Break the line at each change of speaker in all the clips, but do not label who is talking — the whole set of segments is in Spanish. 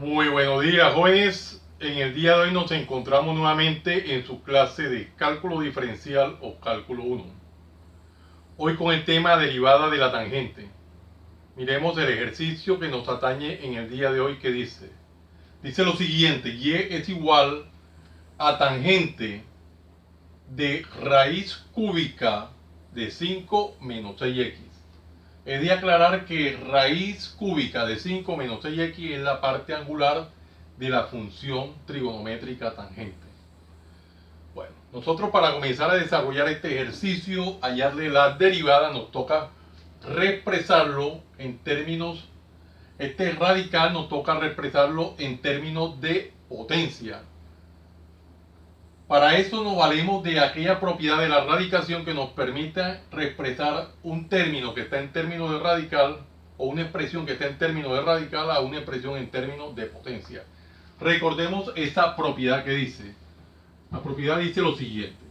Muy buenos días, jóvenes. En el día de hoy nos encontramos nuevamente en su clase de cálculo diferencial o cálculo 1. Hoy con el tema derivada de la tangente. Miremos el ejercicio que nos atañe en el día de hoy que dice. Dice lo siguiente: y es igual a tangente de raíz cúbica de 5 menos 6x. He de aclarar que raíz cúbica de 5 menos 6x es la parte angular de la función trigonométrica tangente. Bueno, nosotros para comenzar a desarrollar este ejercicio, hallarle la derivada, nos toca reexpresarlo en términos, este radical nos toca reexpresarlo en términos de potencia. Para eso nos valemos de aquella propiedad de la radicación que nos permite reexpresar un término que está en términos de radical o una expresión que está en términos de radical a una expresión en términos de potencia. Recordemos esta propiedad que dice. La propiedad dice lo siguiente: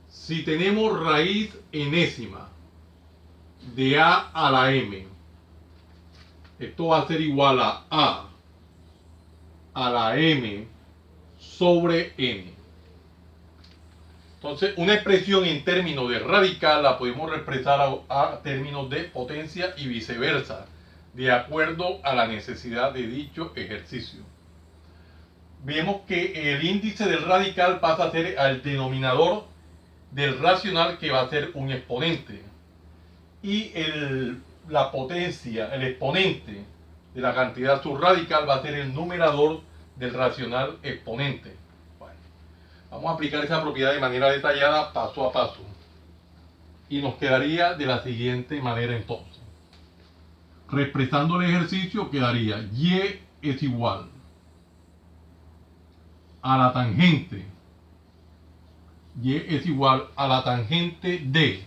si tenemos raíz enésima de a la m, esto va a ser igual a la m sobre n. Entonces, una expresión en términos de radical la podemos reexpresar a términos de potencia y viceversa, de acuerdo a la necesidad de dicho ejercicio. Vemos que el índice del radical pasa a ser al denominador del racional, que va a ser un exponente, y la potencia, el exponente de la cantidad subradical va a ser el numerador del racional exponente. Vamos a aplicar esa propiedad de manera detallada, paso a paso. Y nos quedaría de la siguiente manera entonces. Reexpresando el ejercicio quedaría y es igual a la tangente. Y es igual a la tangente de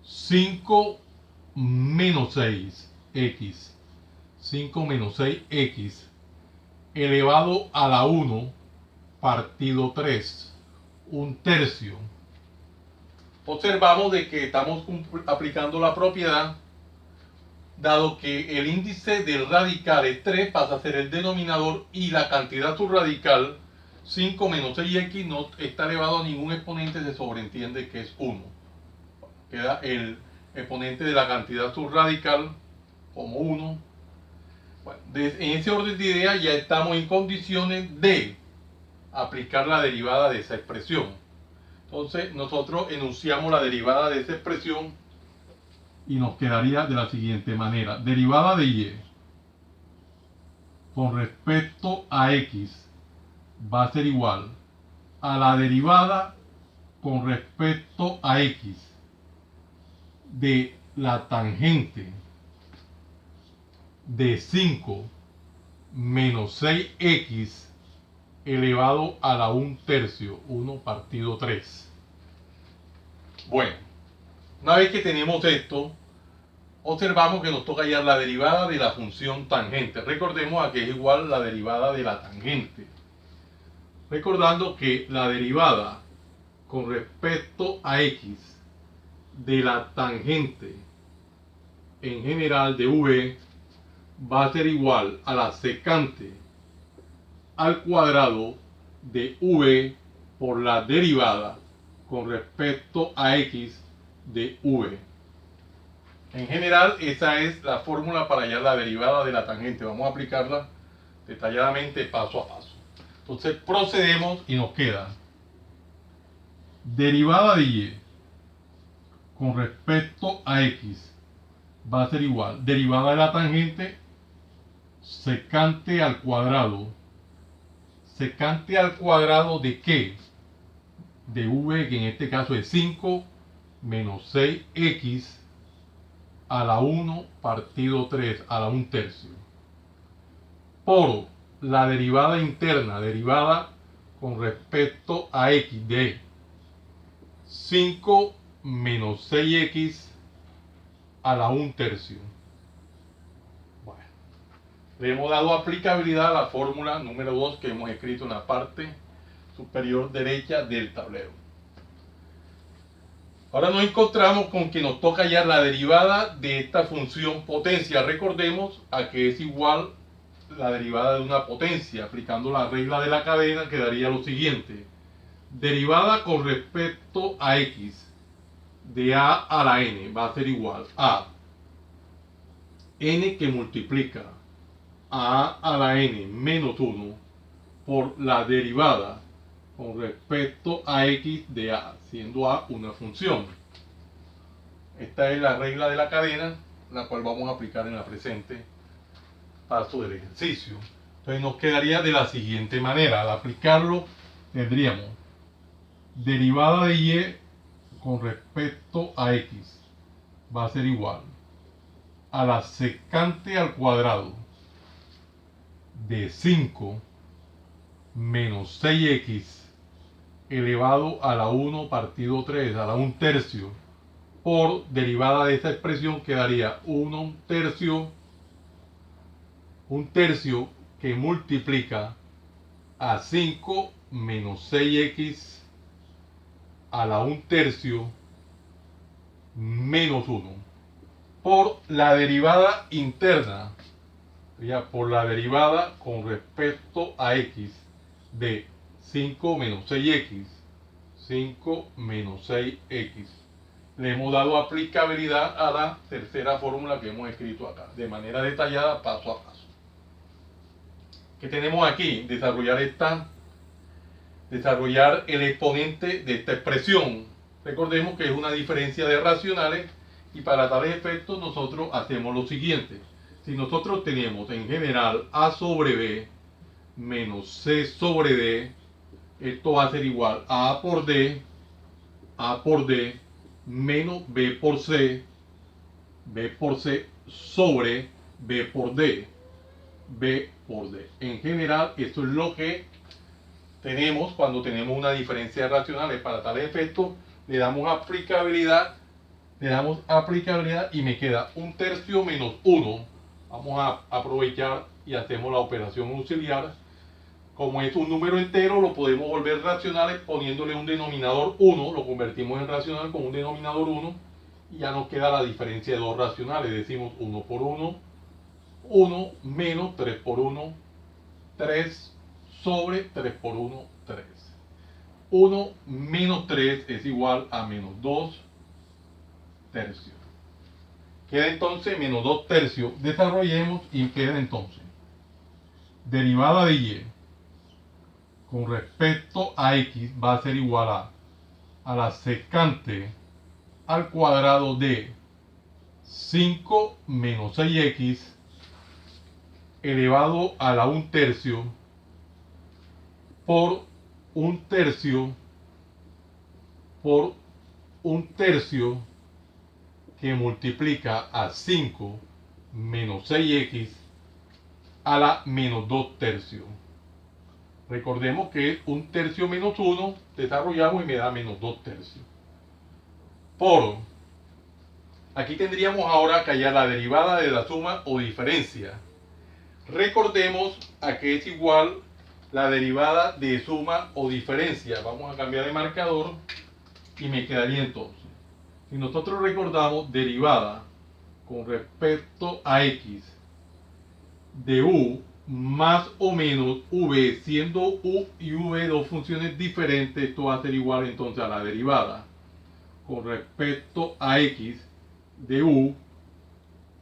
5 menos 6x. 5 menos 6x elevado a la 1 partido 3, un tercio. Observamos de que estamos aplicando la propiedad, dado que el índice del radical es 3, pasa a ser el denominador, y la cantidad subradical 5 menos 6x no está elevado a ningún exponente, se sobreentiende que es 1. Queda el exponente de la cantidad subradical como 1. Bueno, en ese orden de ideas ya estamos en condiciones de aplicar la derivada de esa expresión. Entonces nosotros enunciamos la derivada de esa expresión y nos quedaría de la siguiente manera: derivada de y con respecto a x va a ser igual a la derivada con respecto a x de la tangente de 5 menos 6x elevado a la 1 tercio, 1 partido 3. Bueno, una vez que tenemos esto, observamos que nos toca hallar la derivada de la función tangente. Recordemos a que es igual la derivada de la tangente. Recordando que la derivada con respecto a x de la tangente en general de v va a ser igual a la secante al cuadrado de v por la derivada con respecto a x de v. En general, esa es la fórmula para hallar la derivada de la tangente. Vamos a aplicarla detalladamente paso a paso. Entonces procedemos y nos queda derivada de y con respecto a x va a ser igual derivada de la tangente secante al cuadrado. ¿Secante al cuadrado de qué? De v, que en este caso es 5 menos 6x a la 1 partido 3, a la 1 tercio, por la derivada interna, derivada con respecto a x de 5 menos 6x a la 1 tercio. Bueno, le hemos dado aplicabilidad a la fórmula número 2 que hemos escrito en la parte superior derecha del tablero. Ahora nos encontramos con que nos toca hallar la derivada de esta función potencia. Recordemos a que es igual la derivada de una potencia. Aplicando la regla de la cadena quedaría lo siguiente. Derivada con respecto a x de a a la n va a ser igual a n que multiplica a la n menos 1 por la derivada con respecto a x de a, siendo a una función. Esta es la regla de la cadena, la cual vamos a aplicar en la presente paso del ejercicio. Entonces nos quedaría de la siguiente manera. Al aplicarlo tendríamos derivada de y con respecto a x va a ser igual a la secante al cuadrado de 5 menos 6x elevado a la 1 partido 3 a la 1 tercio por derivada de esta expresión quedaría 1 tercio que multiplica a 5 menos 6x a la 1 tercio menos 1 por la derivada interna, ya por la derivada con respecto a x de 5 menos 6x, 5 menos 6x. Le hemos dado aplicabilidad a la tercera fórmula que hemos escrito acá, de manera detallada, paso a paso. ¿Qué tenemos aquí? Desarrollar el exponente de esta expresión. Recordemos que es una diferencia de racionales y para tales efectos nosotros hacemos lo siguiente. Si nosotros tenemos en general a sobre b menos c sobre d, esto va a ser igual a por d menos b por c sobre b por d. En general, esto es lo que tenemos cuando tenemos una diferencia de racionales. Para tales efectos le damos aplicabilidad y me queda 1 tercio menos 1. Vamos a aprovechar y hacemos la operación auxiliar. Como es un número entero, lo podemos volver racionales poniéndole un denominador 1, lo convertimos en racional con un denominador 1 y ya nos queda la diferencia de dos racionales. Decimos 1 por 1, 1 menos 3 por 1, 3 sobre 3 por 1, 3. 1 menos 3 es igual a menos 2 tercios. Queda entonces menos 2 tercios. Desarrollemos y queda entonces derivada de y con respecto a x va a ser igual a la secante al cuadrado de 5 menos 6x elevado a la 1 tercio por 1 tercio que multiplica a 5 menos 6x a la menos 2 tercios. Recordemos que es 1 tercio menos 1, desarrollamos y me da menos 2 tercios. Por, aquí tendríamos ahora que hallar la derivada de la suma o diferencia. Recordemos a que es igual la derivada de suma o diferencia. Vamos a cambiar de marcador y me quedaría entonces. Si nosotros recordamos derivada con respecto a x de u más o menos v, siendo u y v dos funciones diferentes, esto va a ser igual entonces a la derivada con respecto a x de u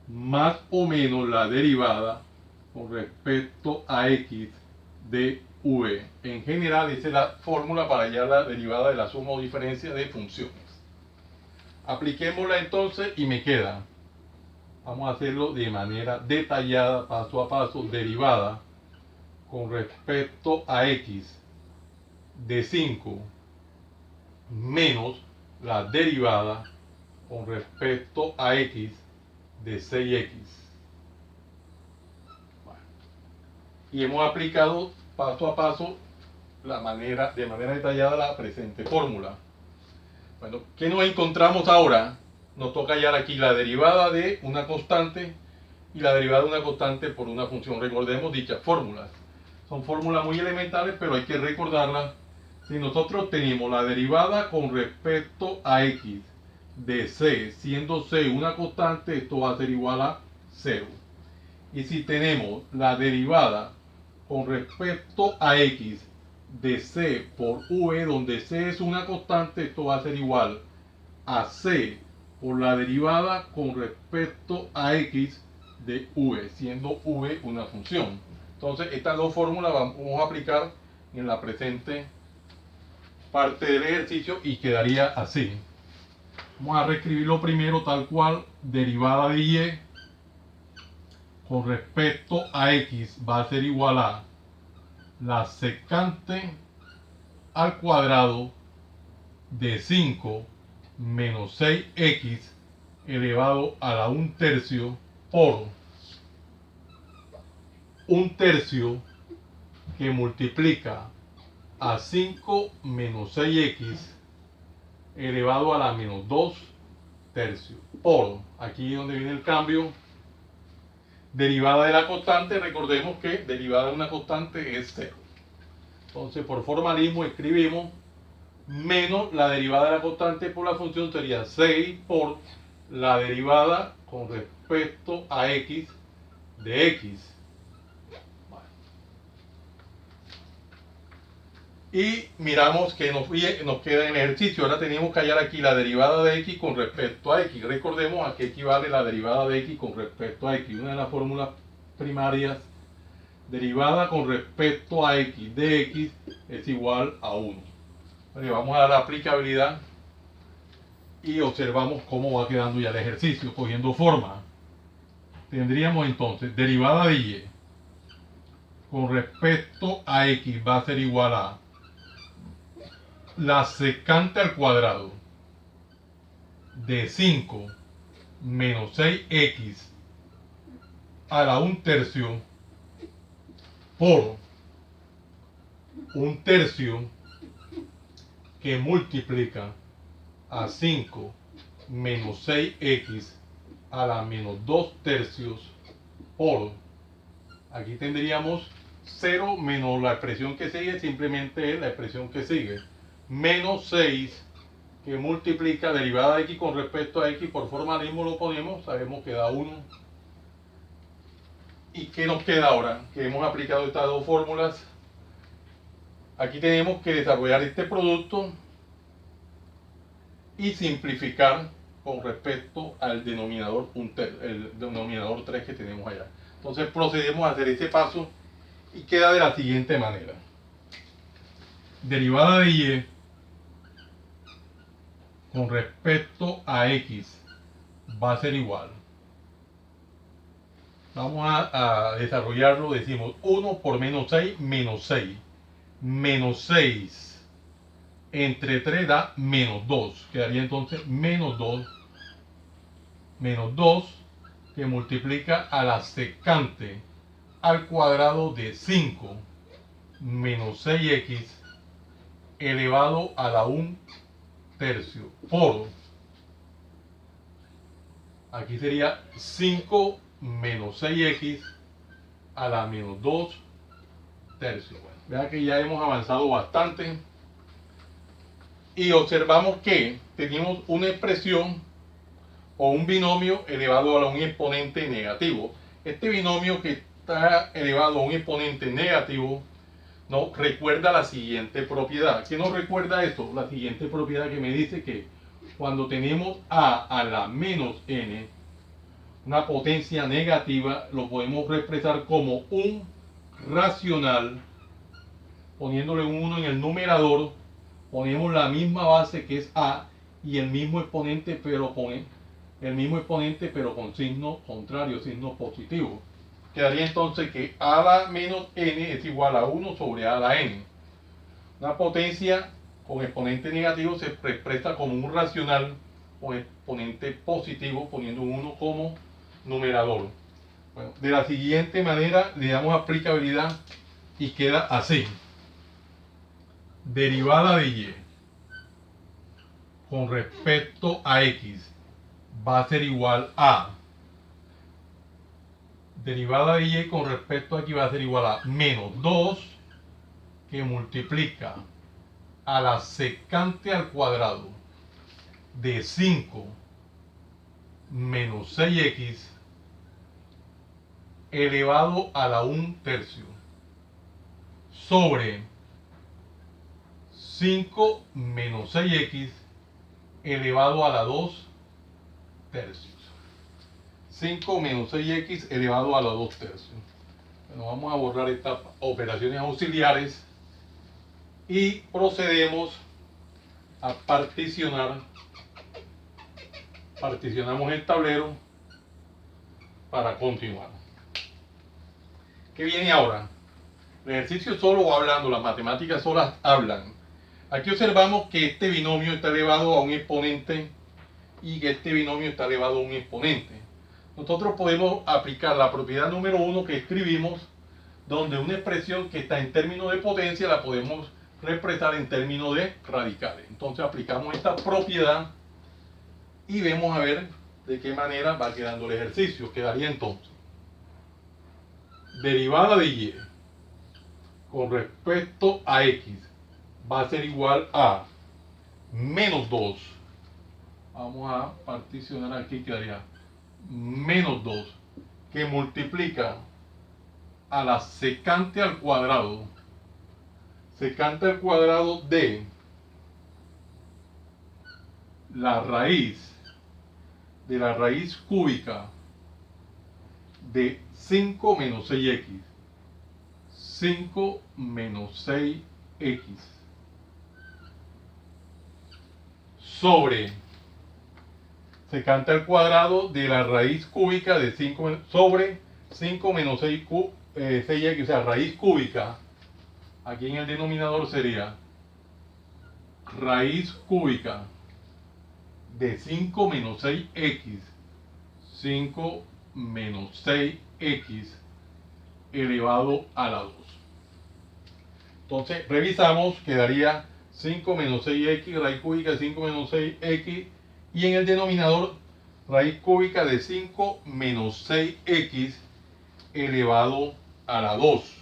más o menos la derivada con respecto a x de v. En general, esa es la fórmula para hallar la derivada de la suma o diferencia de funciones. Apliquémosla entonces y me queda, vamos a hacerlo de manera detallada, paso a paso, derivada con respecto a x de 5 menos la derivada con respecto a x de 6x. Bueno, y hemos aplicado paso a paso de manera detallada la presente fórmula. Bueno, ¿qué nos encontramos ahora? Nos toca hallar aquí la derivada de una constante y la derivada de una constante por una función. Recordemos dichas fórmulas. Son fórmulas muy elementales, pero hay que recordarlas. Si nosotros tenemos la derivada con respecto a x de c, siendo c una constante, esto va a ser igual a 0. Y si tenemos la derivada con respecto a x de c por v, donde c es una constante, esto va a ser igual a c por la derivada con respecto a x de v, siendo v una función. Entonces, estas dos fórmulas vamos a aplicar en la presente parte del ejercicio y quedaría así. Vamos a reescribirlo primero tal cual: derivada de y con respecto a x va a ser igual a la secante al cuadrado de 5 menos 6x elevado a la 1/3 por 1/3 que multiplica a 5 menos 6x elevado a la menos 2/3 por, aquí es donde viene el cambio, derivada de la constante. Recordemos que derivada de una constante es 0. Entonces, por formalismo escribimos menos la derivada de la constante por la función, sería 6 por la derivada con respecto a x de x. Vale. Y miramos que nos queda en el ejercicio. Ahora tenemos que hallar aquí la derivada de x con respecto a x. Recordemos a qué equivale la derivada de x con respecto a x. Una de las fórmulas primarias: derivada con respecto a x de x es igual a 1. Vale, vamos a dar la aplicabilidad y observamos cómo va quedando ya el ejercicio cogiendo forma. Tendríamos entonces derivada de y con respecto a x va a ser igual a la secante al cuadrado de 5 menos 6x a la 1/3 por 1/3 que multiplica a 5 menos 6x a la menos 2/3 por, aquí tendríamos 0 menos la expresión que sigue, simplemente es la expresión que sigue, menos 6 que multiplica derivada de x con respecto a x, por formalismo lo ponemos, sabemos que da 1. ¿Y qué nos queda ahora? Que hemos aplicado estas dos fórmulas. Aquí tenemos que desarrollar este producto y simplificar con respecto al denominador, el denominador 3 que tenemos allá. Entonces procedemos a hacer ese paso y queda de la siguiente manera: derivada de y con respecto a x va a ser igual, vamos a desarrollarlo, decimos 1 por menos 6, menos 6. Menos 6 entre 3 da menos 2. Quedaría entonces menos 2. Menos 2 que multiplica a la secante al cuadrado de 5 menos 6x elevado a la 1/3 por, aquí sería 5 menos 6x a la menos 2/3. Bueno, vean que ya hemos avanzado bastante y observamos que tenemos una expresión o un binomio elevado a un exponente negativo. Este binomio que está elevado a un exponente negativo nos recuerda la siguiente propiedad. ¿Qué nos recuerda esto? La siguiente propiedad que me dice que cuando tenemos a la menos n, una potencia negativa, lo podemos expresar como un racional, poniéndole un 1 en el numerador, ponemos la misma base que es a y el mismo exponente, pero con signo contrario, signo positivo. Quedaría entonces que a la menos n es igual a 1 sobre a la n. Una potencia con exponente negativo se expresa como un racional con exponente positivo, poniendo un 1 como numerador. Bueno, de la siguiente manera le damos aplicabilidad y queda así: derivada de y con respecto a x va a ser igual a, derivada de y con respecto a aquí va a ser igual a menos 2 que multiplica a la secante al cuadrado de 5 menos 6x elevado a la 1/3 sobre 5 menos 6x elevado a la 2/3. 5 menos 6x elevado a la 2/3. Bueno, vamos a borrar estas operaciones auxiliares y procedemos a particionar. Particionamos el tablero para continuar. ¿Qué viene ahora? El ejercicio solo va hablando, las matemáticas solas hablan. Aquí observamos que este binomio está elevado a un exponente y que este binomio está elevado a un exponente. Nosotros podemos aplicar la propiedad número 1 que escribimos, donde una expresión que está en términos de potencia la podemos representar en términos de radicales. Entonces aplicamos esta propiedad y vemos a ver de qué manera va quedando el ejercicio. Quedaría entonces derivada de y con respecto a x va a ser igual a menos 2. Vamos a particionar aquí, quedaría menos 2 que multiplica a la secante al cuadrado de la raíz cúbica de 5 menos 6x. 5 menos 6x sobre secante al cuadrado de la raíz cúbica de 5 sobre 5 menos 6x, o sea, raíz cúbica. Aquí en el denominador sería raíz cúbica de 5 menos 6x. 5 menos 6x elevado a la 2. Entonces revisamos, quedaría 5 menos 6x, raíz cúbica de 5 menos 6x, y en el denominador raíz cúbica de 5 menos 6x elevado a la 2.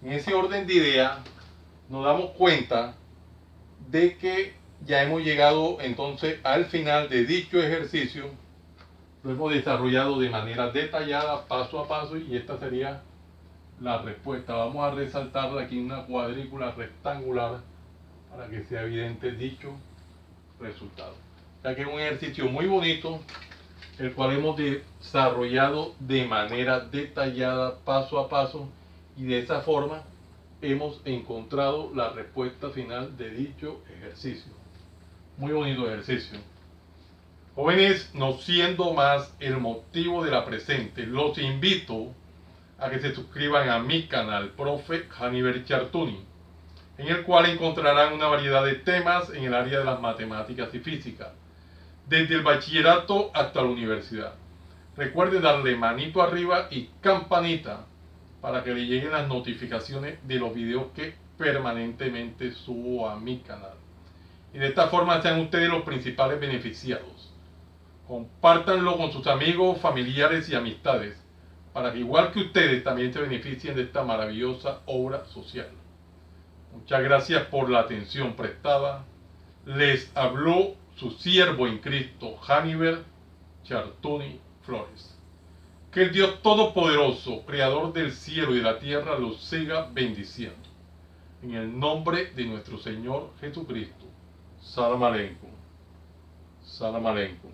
En ese orden de idea nos damos cuenta de que ya hemos llegado entonces al final de dicho ejercicio. Lo hemos desarrollado de manera detallada, paso a paso, y esta sería la respuesta. Vamos a resaltarla aquí en una cuadrícula rectangular para que sea evidente dicho resultado. O sea que es un ejercicio muy bonito, el cual hemos desarrollado de manera detallada, paso a paso, y de esa forma hemos encontrado la respuesta final de dicho ejercicio. Muy bonito ejercicio. Jóvenes, no siendo más el motivo de la presente, los invito a que se suscriban a mi canal, Profe Haniver Chartuni, en el cual encontrarán una variedad de temas en el área de las matemáticas y física, desde el bachillerato hasta la universidad. Recuerde darle manito arriba y campanita para que le lleguen las notificaciones de los videos que permanentemente subo a mi canal. Y de esta forma sean ustedes los principales beneficiados. Compártanlo con sus amigos, familiares y amistades, para que igual que ustedes también se beneficien de esta maravillosa obra social. Muchas gracias por la atención prestada. Les habló su siervo en Cristo, Haniver Chartuni Flores. Que el Dios Todopoderoso, Creador del cielo y de la tierra, los siga bendiciendo. En el nombre de nuestro Señor Jesucristo. Salam aleikum. Salam aleikum.